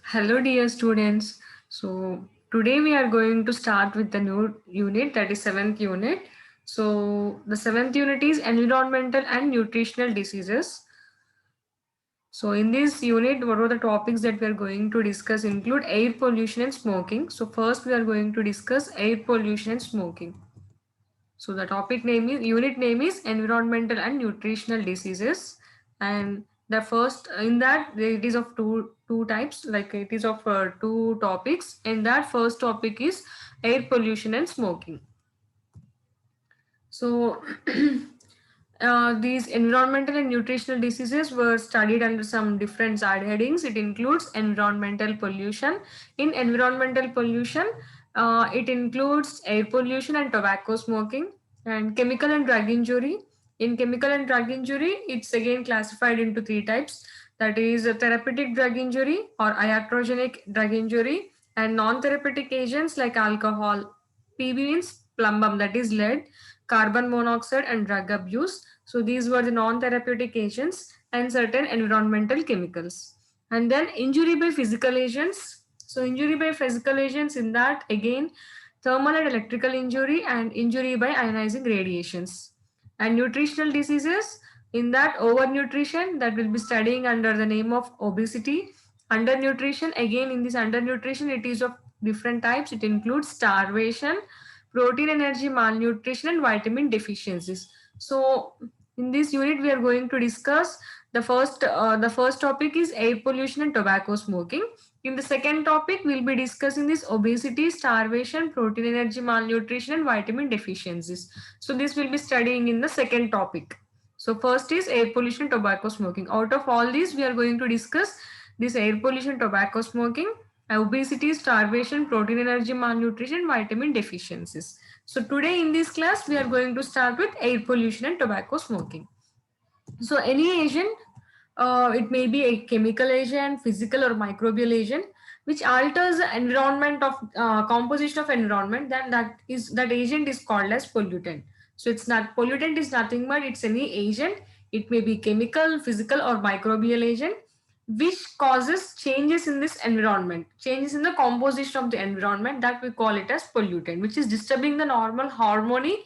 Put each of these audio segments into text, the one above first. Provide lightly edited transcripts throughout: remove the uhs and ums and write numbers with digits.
Hello, dear students. So, today we are going to start with the new unit, that is seventh unit. So, the seventh unit is environmental and nutritional diseases. So, in this unit, what are the topics that we are going to discuss include air pollution and smoking. So, first we are going to discuss air pollution and smoking. So the topic name is unit name is environmental and nutritional diseases, and the first in that it is of two types, like it is of two topics. In that first topic is air pollution and smoking. So these environmental and nutritional diseases were studied under some different side headings. It includes environmental pollution. In environmental pollution, it includes air pollution and tobacco smoking, and chemical and drug injury. In chemical and drug injury, it's again classified into three types. That is a therapeutic drug injury or iatrogenic drug injury, and non-therapeutic agents like alcohol. PB means plumbum, that is lead, carbon monoxide, and drug abuse. So these were the non-therapeutic agents and certain environmental chemicals. And then injury by physical agents. So injury by physical agents, in that again thermal and electrical injury and injury by ionizing radiations. And nutritional diseases, in that overnutrition, that will be studying under the name of obesity. Undernutrition, again in this undernutrition it is of different types. It includes starvation, protein energy malnutrition, and vitamin deficiencies. So in this unit we are going to discuss the first topic is air pollution and tobacco smoking. In the second topic we'll be discussing this obesity, starvation, protein energy malnutrition, and vitamin deficiencies. So this will be studying in the second topic. So first is air pollution, tobacco smoking. Out of all these we are going to discuss this air pollution, tobacco smoking, obesity, starvation, protein energy malnutrition, vitamin deficiencies. So today in this class we are going to start with air pollution and tobacco smoking. So any agent, it may be a chemical agent, physical or microbial agent, which alters the environment of composition of environment, then that agent is called as pollutant. So it's not, pollutant is nothing but it's any agent. It may be chemical, physical or microbial agent which causes changes in this environment, changes in the composition of the environment, that we call it as pollutant, which is disturbing the normal harmony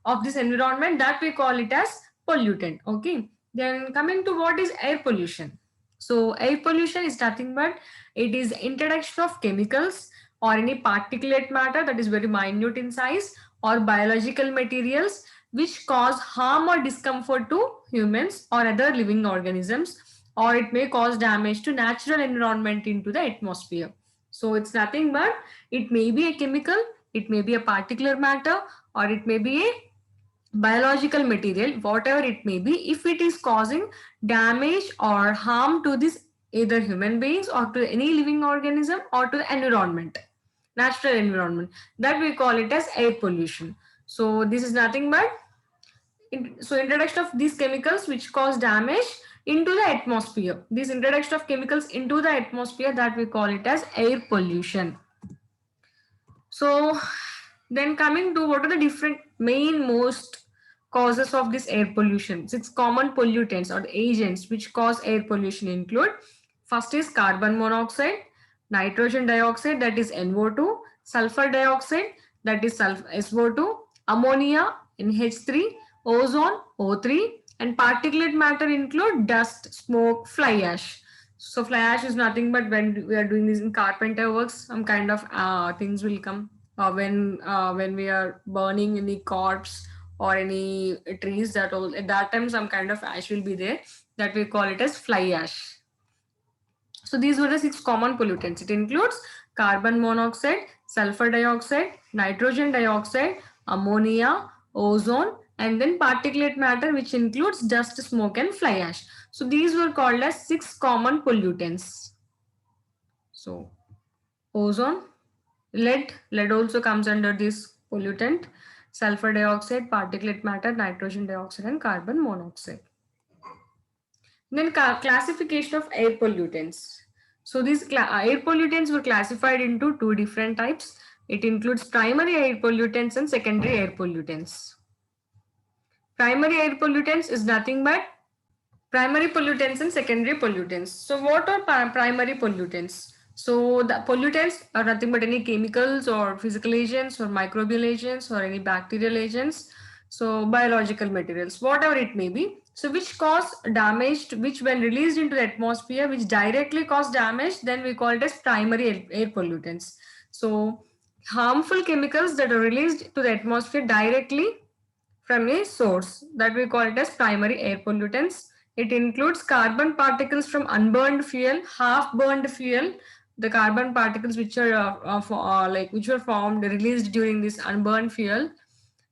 of this environment, that we call it as pollutant. Okay, then coming to what is air pollution. So air pollution is nothing but it is introduction of chemicals or any particulate matter that is very minute in size or biological materials which cause harm or discomfort to humans or other living organisms, or it may cause damage to natural environment into the atmosphere. So it's nothing but it may be a chemical, it may be a particular matter, or it may be a biological material, whatever it may be, if it is causing damage or harm to this either human beings or to any living organism or to the environment, natural environment, that we call it as air pollution. So this is nothing but so introduction of these chemicals which cause damage into the atmosphere. This introduction of chemicals into the atmosphere, that we call it as air pollution. So then coming to what are the different main most causes of this air pollution. Six common pollutants or the agents which cause air pollution include, first is carbon monoxide, nitrogen dioxide, that is NO2, sulfur dioxide, that is SO2, ammonia NH3, ozone O3, and particulate matter include dust, smoke, fly ash. So fly ash is nothing but when we are doing this in carpenter works, some kind of things will come when we are burning any corpse or any trees, that all at that time some kind of ash will be there, that we call it as fly ash. So these were the six common pollutants. It includes carbon monoxide, sulfur dioxide, nitrogen dioxide, ammonia, ozone, and then particulate matter, which includes dust, smoke, and fly ash. So these were called as six common pollutants. So ozone, lead also comes under this pollutant, sulfur dioxide, particulate matter, nitrogen dioxide, and carbon monoxide. Then classification of air pollutants. So these air pollutants were classified into two different types. It includes primary air pollutants and secondary air pollutants. Primary air pollutants is nothing but primary pollutants and secondary pollutants. So what are primary pollutants? So the pollutants are nothing but any chemicals or physical agents or microbial agents or any bacterial agents. So biological materials, whatever it may be. So which cause damage, which when released into the atmosphere, which directly cause damage, then we call it as primary air pollutants. So harmful chemicals that are released to the atmosphere directly from a source, that we call it as primary air pollutants. It includes carbon particles from unburned fuel, half burned fuel, the carbon particles which are which were formed released during this unburned fuel,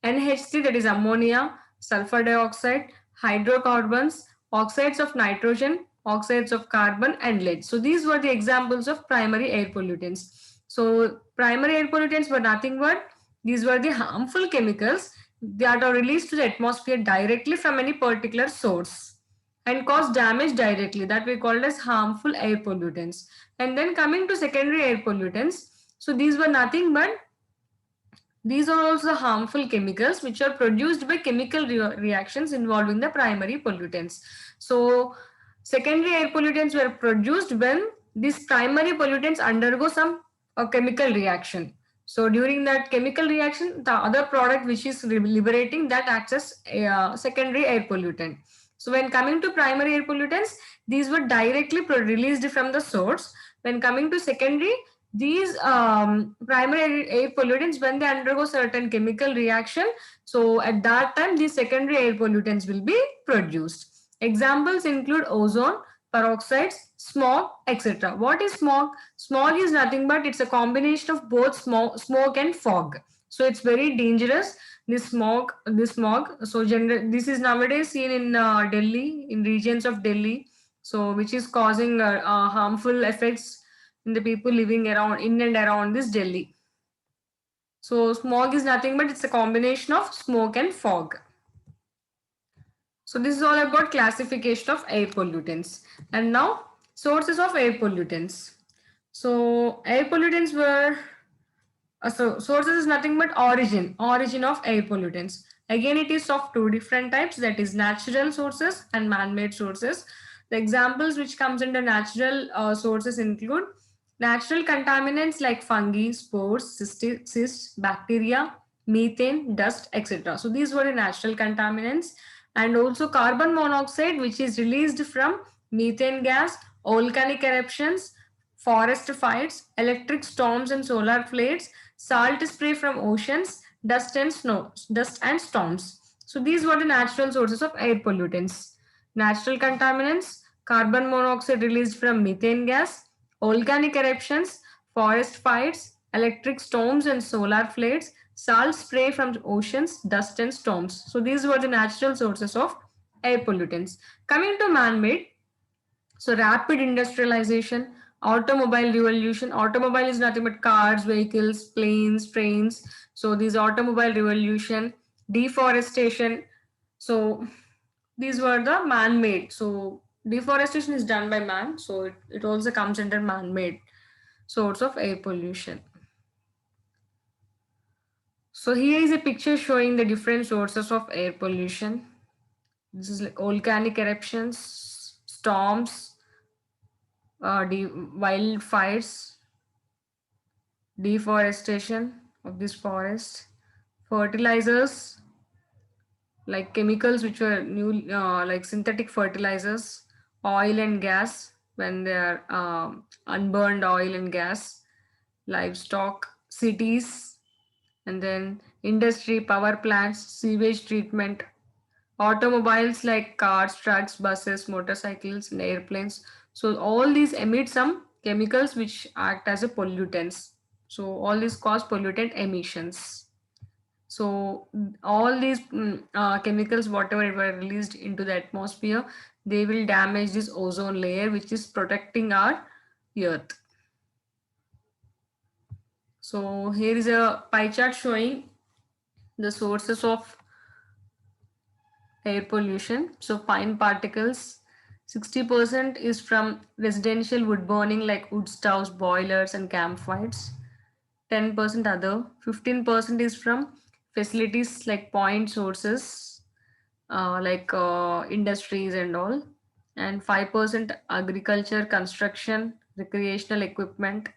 NH3, that is ammonia, sulfur dioxide, hydrocarbons, oxides of nitrogen, oxides of carbon, and lead. So these were the examples of primary air pollutants. So primary air pollutants were nothing but these were the harmful chemicals that are released to the atmosphere directly from any particular source and cause damage directly, that we called as harmful air pollutants. And then coming to secondary air pollutants, so these were nothing but these are also harmful chemicals which are produced by chemical reactions involving the primary pollutants. So secondary air pollutants were produced when these primary pollutants undergo some chemical reaction. So during that chemical reaction, the other product which is liberating, that acts as a secondary air pollutant. So when coming to primary air pollutants, these were directly released from the source. When coming to secondary, these primary air pollutants, when they undergo certain chemical reaction, so at that time these secondary air pollutants will be produced. Examples include ozone, peroxides, smog, etc. What is smog? Smog is nothing but it's a combination of both smoke and fog. So it's very dangerous. This smog. So this is nowadays seen in Delhi, in regions of Delhi. So which is causing harmful effects in the people living around in and around this Delhi. So smog is nothing but it's a combination of smoke and fog. So this is all about classification of air pollutants. And now sources of air pollutants. So air pollutants were so sources is nothing but origin of air pollutants. Again, it is of two different types, that is natural sources and man-made sources. The examples which comes under natural sources include natural contaminants like fungi, spores, cysts, bacteria, methane, dust, etc. So these were the natural contaminants, and also carbon monoxide, which is released from methane gas, volcanic eruptions, forest fires, electric storms and solar flares, salt spray from oceans, dust and storms. So these were the natural sources of air pollutants. Natural contaminants, carbon monoxide released from methane gas, volcanic eruptions, forest fires, electric storms and solar flares, salt spray from oceans, dust and storms. So these were the natural sources of air pollutants. Coming to man-made, so rapid industrialization, automobile revolution. Automobile is nothing but cars, vehicles, planes, trains. So these automobile revolution, deforestation. So these were the man-made. So deforestation is done by man. So it also comes under man-made source of air pollution. So here is a picture showing the different sources of air pollution. This is like volcanic eruptions, storms, wildfires, deforestation of this forest, fertilizers like chemicals which were new like synthetic fertilizers, oil and gas when they are unburned oil and gas, livestock, cities, and then industry, power plants, sewage treatment, automobiles like cars, trucks, buses, motorcycles, and airplanes. So all these emit some chemicals which act as a pollutants. So all these cause pollutant emissions. So all these chemicals, whatever were released into the atmosphere, they will damage this ozone layer, which is protecting our earth. So here is a pie chart showing the sources of air pollution. So fine particles, 60% is from residential wood burning like wood stoves, boilers and campfires. 10% other, 15% is from facilities like point sources industries and all, and 5% agriculture, construction, recreational equipment,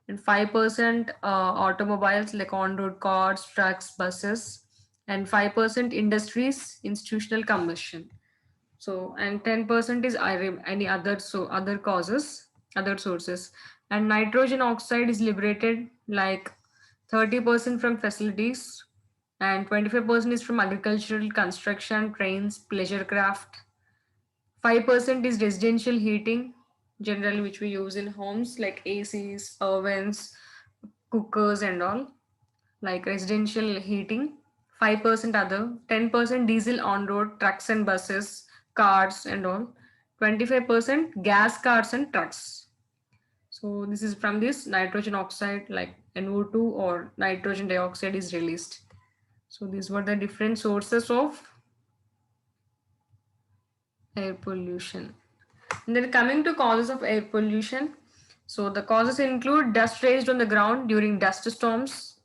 and 5% automobiles like on-road cars, trucks, buses, and 5% industries, institutional combustion. So, and 10% is any other, so other causes, other sources. And nitrogen oxide is liberated like 30% from facilities, and 25% is from agricultural, construction, trains, pleasure craft. 5% is residential heating, generally which we use in homes like ACs, ovens, cookers and all, like residential heating. 5% other, 10% diesel on road, trucks and buses, cars and all. 25% gas cars and trucks. So this is from this nitrogen oxide like NO2 or nitrogen dioxide is released. So these were the different sources of air pollution. And then coming to causes of air pollution. So the causes include dust raised on the ground during dust storms,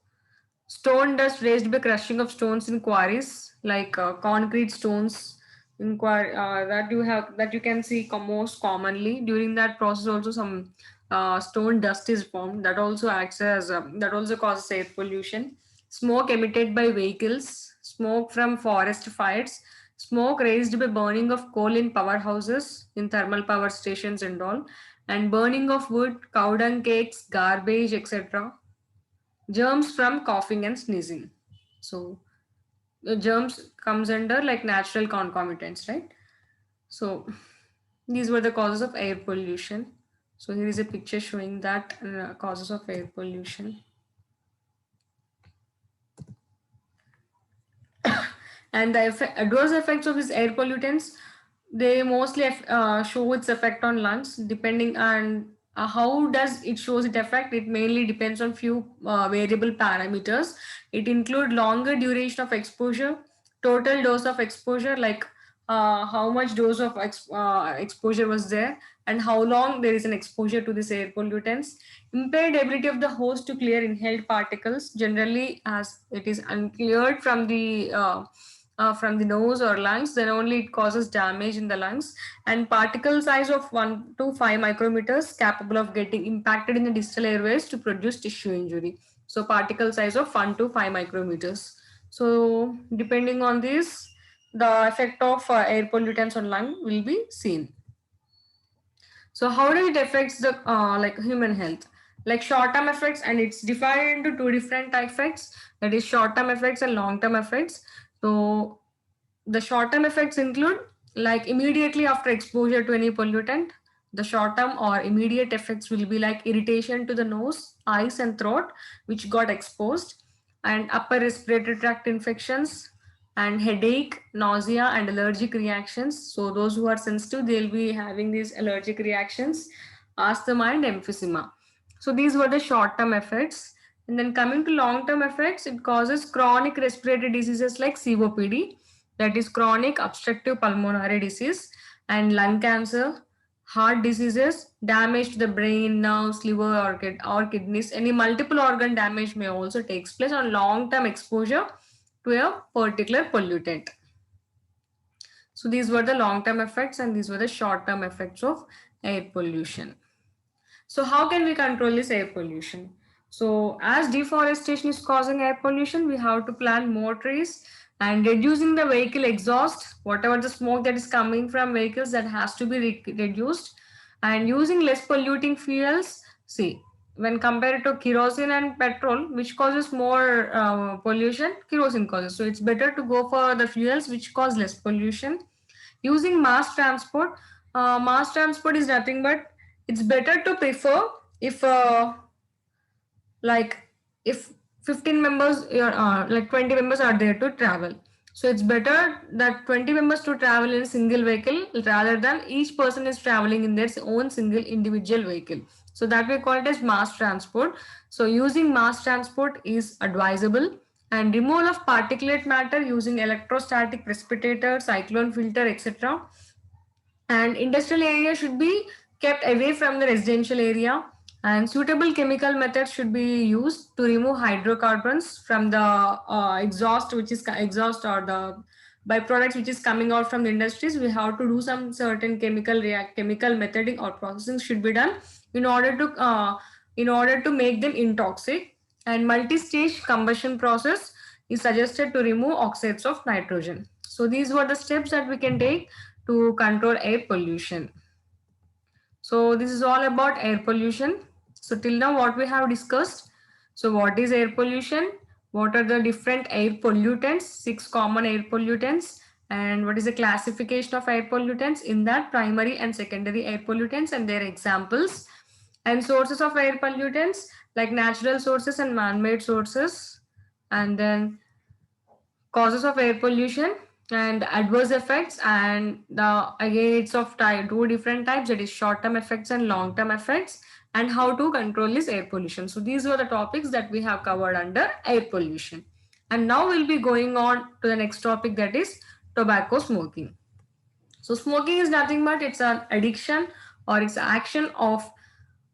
stone dust raised by crushing of stones in quarries, like concrete stones in that you can see most commonly. During that process, also some stone dust is formed. That also acts as that also causes air pollution. Smoke emitted by vehicles, smoke from forest fires, smoke raised by burning of coal in powerhouses, in thermal power stations and all, and burning of wood, cow dung cakes, garbage, etc. Germs from coughing and sneezing. So the germs comes under like natural concomitants, right? So these were the causes of air pollution. So here is a picture showing that causes of air pollution. And the adverse effects of these air pollutants, they mostly show its effect on lungs. Depending on how does it shows its effect, it mainly depends on few variable parameters. It include longer duration of exposure, total dose of exposure, like how much dose of exposure was there, and how long there is an exposure to this air pollutants. Impaired ability of the host to clear inhaled particles, generally as it is uncleared from the nose or lungs, then only it causes damage in the lungs. And particle size of 1 to 5 micrometers capable of getting impacted in the distal airways to produce tissue injury. So particle size of 1 to 5 micrometers. So depending on this, the effect of air pollutants on lung will be seen. So how does it affects the like human health? Like short-term effects, and it's divided into two different effects. That is short-term effects and long-term effects. So the short-term effects include like immediately after exposure to any pollutant. The short-term or immediate effects will be like irritation to the nose, eyes, and throat, which got exposed, and upper respiratory tract infections, and headache, nausea, and allergic reactions. So those who are sensitive, they'll be having these allergic reactions, asthma and emphysema. So these were the short-term effects. And then coming to long-term effects, it causes chronic respiratory diseases like COPD, that is chronic obstructive pulmonary disease, and lung cancer, heart diseases, damage to the brain, nerves, liver, or kidneys. Any multiple organ damage may also takes place on long-term exposure to a particular pollutant. So these were the long-term effects and these were the short-term effects of air pollution. So how can we control this air pollution? So as deforestation is causing air pollution, we have to plant more trees and reducing the vehicle exhaust, whatever the smoke that is coming from vehicles, that has to be reduced, and using less polluting fuels. See, when compared to kerosene and petrol, which causes more pollution, kerosene causes. So it's better to go for the fuels which cause less pollution. Using mass transport is nothing but it's better to prefer if like if 15 members like 20 members are there to travel, so it's better that 20 members to travel in a single vehicle rather than each person is traveling in their own single individual vehicle. So that we call it as mass transport. So using mass transport is advisable, and removal of particulate matter using electrostatic precipitator, cyclone filter, etc. And industrial area should be kept away from the residential area, and suitable chemical methods should be used to remove hydrocarbons from the exhaust, which is exhaust or the byproducts which is coming out from the industries, we have to do some certain chemical methoding or processing should be done in order to make them intoxic. And multi-stage combustion process is suggested to remove oxides of nitrogen. So these were the steps that we can take to control air pollution. So this is all about air pollution. So till now what we have discussed. So what is air pollution? What are the different air pollutants? 6 common air pollutants. And what is the classification of air pollutants? In that, primary and secondary air pollutants and their examples. And sources of air pollutants like natural sources and man-made sources. And then causes of air pollution and adverse effects, and the again it's of two different types, that is short-term effects and long-term effects, and how to control this air pollution. So these were the topics that we have covered under air pollution. And now we'll be going on to the next topic, that is tobacco smoking. So smoking is nothing but it's an addiction or it's action of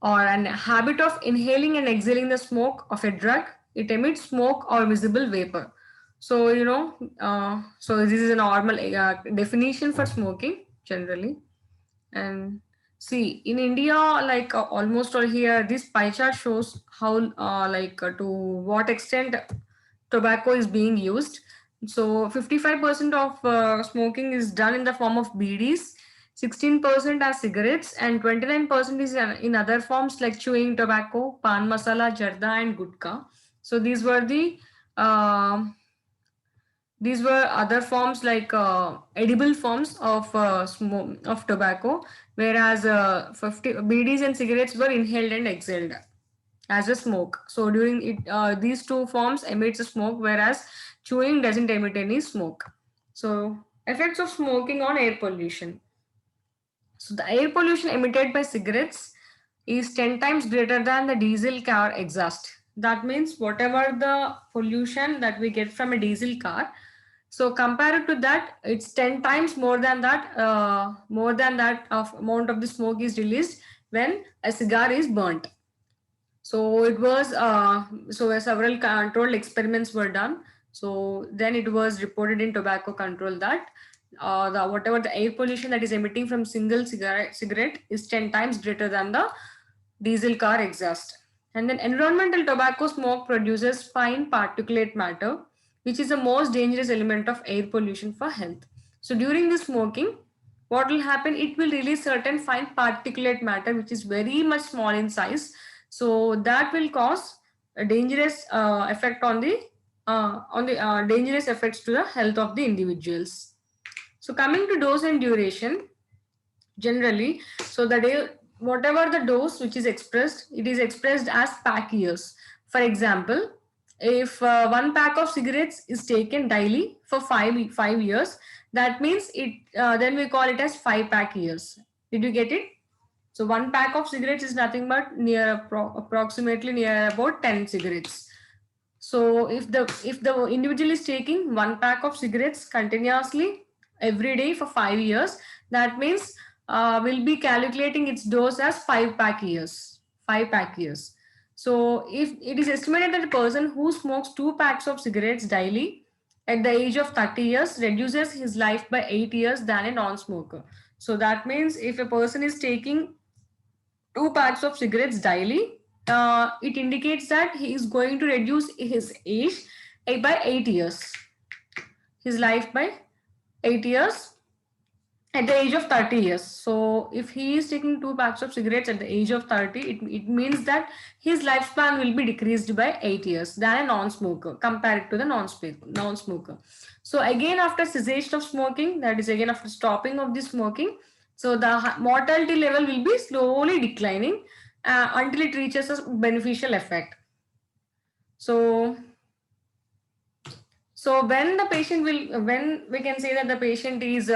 or an habit of inhaling and exhaling the smoke of a drug. It emits smoke or visible vapor. So, so this is a normal definition for smoking generally. And see, in India, like almost all here, this pie chart shows how, to what extent tobacco is being used. So 55% of smoking is done in the form of BDs, 16% as cigarettes, and 29% is in other forms like chewing tobacco, pan masala, jarda, and gutka. So uh, these were other forms like edible forms of of tobacco, whereas 50 BDs and cigarettes were inhaled and exhaled as a smoke. So during it, these two forms emits a smoke, whereas chewing doesn't emit any smoke. So effects of smoking on air pollution. So the air pollution emitted by cigarettes is 10 times greater than the diesel car exhaust. That means whatever the pollution that we get from a diesel car, so compared to that, it's 10 times more than that of amount of the smoke is released when a cigar is burnt. So it was several controlled experiments were done. So then it was reported in tobacco control that whatever the air pollution that is emitting from single cigarette is 10 times greater than the diesel car exhaust. And then environmental tobacco smoke produces fine particulate matter, which is the most dangerous element of air pollution for health. So during the smoking, what will happen? It will release certain fine particulate matter, which is very much small in size. So that will cause a dangerous effect on the dangerous effects to the health of the individuals. So coming to dose and duration, generally, so the day, whatever the dose which is expressed, it is expressed as pack years. For example, if one pack of cigarettes is taken daily for five years, that means it then we call it as 5 pack years. Did you get it? So one pack of cigarettes is nothing but approximately near about 10 cigarettes. So if the individual is taking one pack of cigarettes continuously every day for 5 years, that means we'll be calculating its dose as 5 pack years. 5 pack years. So if it is estimated that a person who smokes 2 packs of cigarettes daily at the age of 30 years reduces his life by 8 years than a non-smoker. So that means if a person is taking 2 packs of cigarettes daily, it indicates that he is going to reduce his age by 8 years, his life by 8 years at the age of 30 years. So if he is taking 2 packs of cigarettes at the age of 30, it means that his lifespan will be decreased by 8 years than a non-smoker compared to the non-smoker. So again, after cessation of smoking, that is again after stopping of the smoking, so the mortality level will be slowly declining until it reaches a beneficial effect. So when we can say that the patient is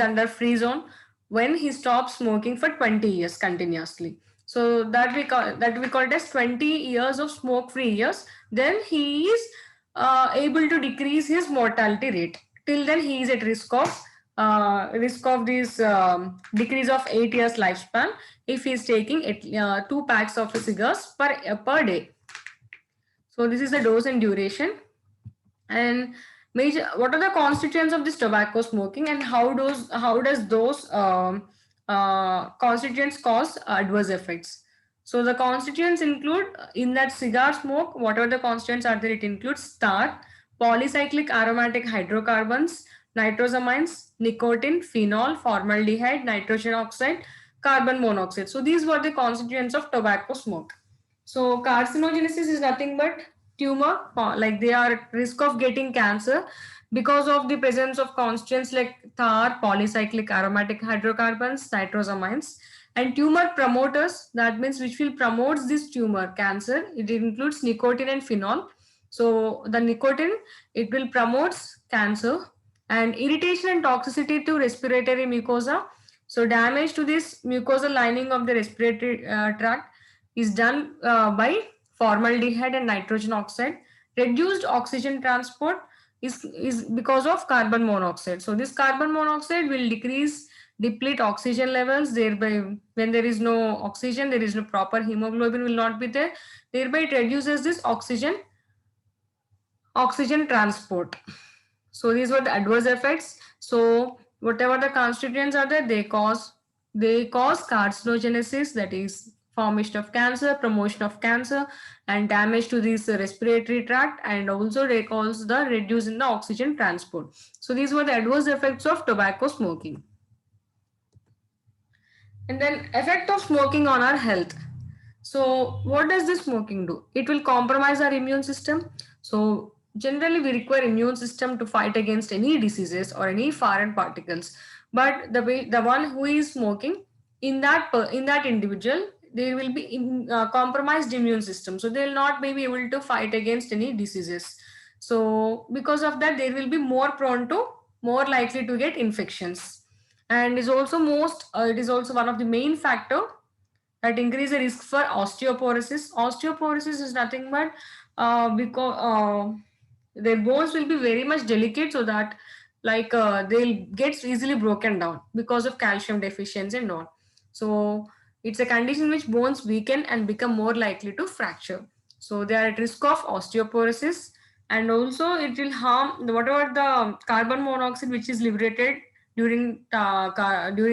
under free zone when he stops smoking for 20 years continuously. So that we call it as 20 years of smoke free years. Then he is able to decrease his mortality rate. Till then he is at risk of this decrease of 8 years lifespan if he is taking 2 packs of cigars per day. So this is the dose and duration. And What are the constituents of this tobacco smoking, and how does those constituents cause adverse effects? So the constituents include, in that cigar smoke, whatever the constituents are there, it includes tar, polycyclic aromatic hydrocarbons, nitrosamines, nicotine, phenol, formaldehyde, nitrogen oxide, carbon monoxide. So these were the constituents of tobacco smoke. So carcinogenesis is nothing but tumor, like they are at risk of getting cancer because of the presence of constituents like tar, polycyclic aromatic hydrocarbons, nitrosamines, and tumor promoters, that means which will promote this tumor cancer. It includes nicotine and phenol. So the nicotine, it will promotes cancer, and irritation and toxicity to respiratory mucosa. So damage to this mucosal lining of the respiratory tract is done by formaldehyde and nitrogen oxide. Reduced oxygen transport is because of carbon monoxide. So this carbon monoxide will deplete oxygen levels, thereby when there is no oxygen, there is no proper hemoglobin will not be there, thereby it reduces this oxygen transport. So these were the adverse effects. So whatever the constituents are there, they cause carcinogenesis, that is formation of cancer, promotion of cancer, and damage to this respiratory tract, and also they cause the reduce in the oxygen transport. So these were the adverse effects of tobacco smoking. And then effect of smoking on our health. So what does this smoking do? It will compromise our immune system. So generally we require immune system to fight against any diseases or any foreign particles. But the one who is smoking, in that individual, there will be compromised immune system. So they will not be able to fight against any diseases. So because of that, they will be more likely to get infections, and it is also one of the main factor that increase the risk for osteoporosis. Osteoporosis is nothing but because their bones will be very much delicate, so that they'll get easily broken down because of calcium deficiency and all. So it's a condition in which bones weaken and become more likely to fracture. So they are at risk of osteoporosis, and also it will harm whatever the carbon monoxide which is liberated during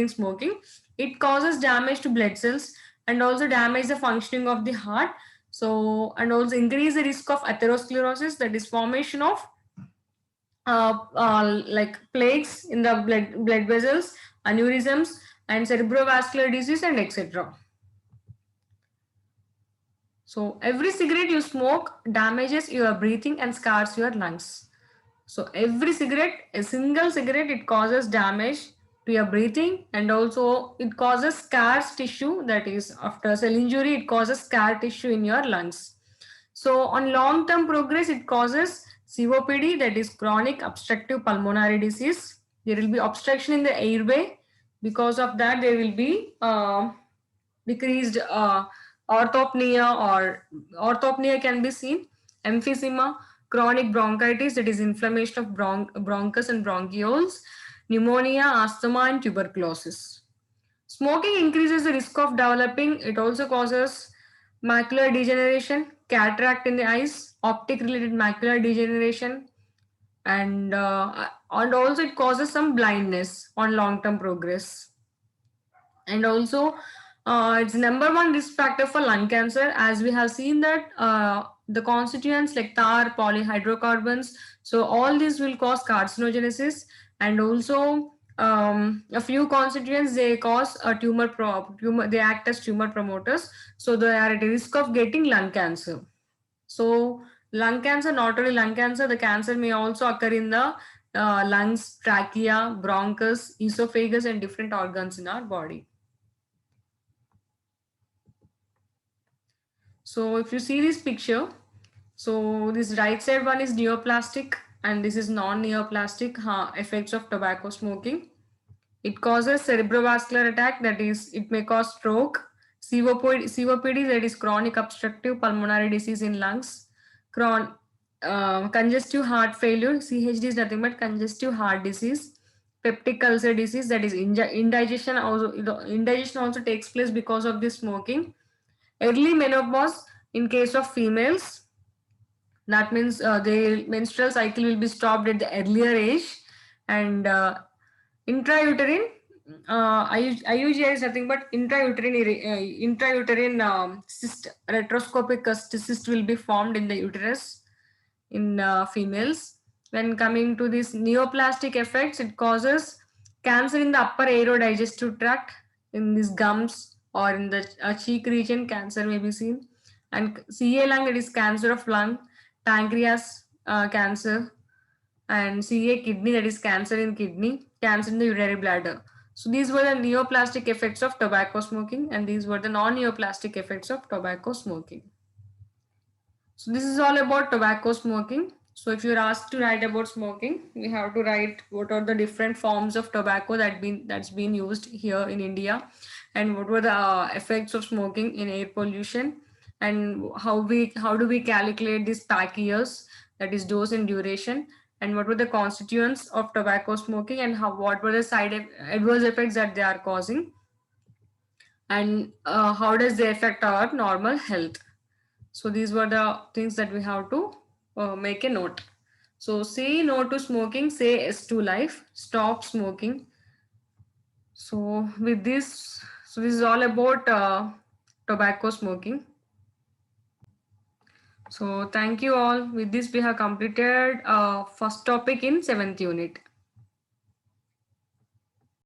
smoking. It causes damage to blood cells and also damage the functioning of the heart. So, and also increase the risk of atherosclerosis, that is formation of like plaques in the blood vessels, aneurysms, and cerebrovascular disease, and etc. So every cigarette you smoke damages your breathing and scars your lungs. So every cigarette, a single cigarette, it causes damage to your breathing, and also it causes scars tissue, that is after cell injury, it causes scar tissue in your lungs. So on long term progress, it causes COPD, that is chronic obstructive pulmonary disease. There will be obstruction in the airway. Because of that, there will be decreased orthopnea can be seen, emphysema, chronic bronchitis, that is inflammation of bronchus and bronchioles, pneumonia, asthma, and tuberculosis. Smoking increases the risk of developing, it also causes macular degeneration, cataract in the eyes, optic related macular degeneration, and also it causes some blindness on long term progress. And also it's number one risk factor for lung cancer, as we have seen that the constituents like tar, polyhydrocarbons, so all these will cause carcinogenesis. And also a few constituents, they cause a tumor, they act as tumor promoters, so they are at risk of getting lung cancer. So lung cancer, not only lung cancer, the cancer may also occur in the lungs, trachea, bronchus, esophagus, and different organs in our body. So if you see this picture, so this right side one is neoplastic and this is non-neoplastic effects of tobacco smoking. It causes cerebrovascular attack, that is, it may cause stroke, COPD, that is chronic obstructive pulmonary disease in lungs, congestive heart failure, CHD is nothing but congestive heart disease, peptic ulcer disease, that is indigestion also takes place because of this smoking, early menopause in case of females, That means their menstrual cycle will be stopped at the earlier age. And intrauterine, IUGI is nothing but intrauterine cyst, retroscopic cyst will be formed in the uterus in females. When coming to these neoplastic effects, it causes cancer in the upper aerodigestive tract, in these gums or in the cheek region, cancer may be seen. And CA lung, it is cancer of lung, pancreas cancer, and CA kidney, that is cancer in kidney, cancer in the urinary bladder. So these were the neoplastic effects of tobacco smoking, and these were the non-neoplastic effects of tobacco smoking. So this is all about tobacco smoking. So if you're asked to write about smoking, we have to write what are the different forms of tobacco that's been used here in India, and what were the effects of smoking in air pollution, and how do we calculate these pack years, that is dose and duration, and what were the constituents of tobacco smoking, and what were the adverse effects that they are causing, and how does they affect our normal health. So these were the things that we have to make a note. So say no to smoking, say yes to life, stop smoking. So with this, so this is all about tobacco smoking. So thank you all. With this, we have completed first topic in 7th unit.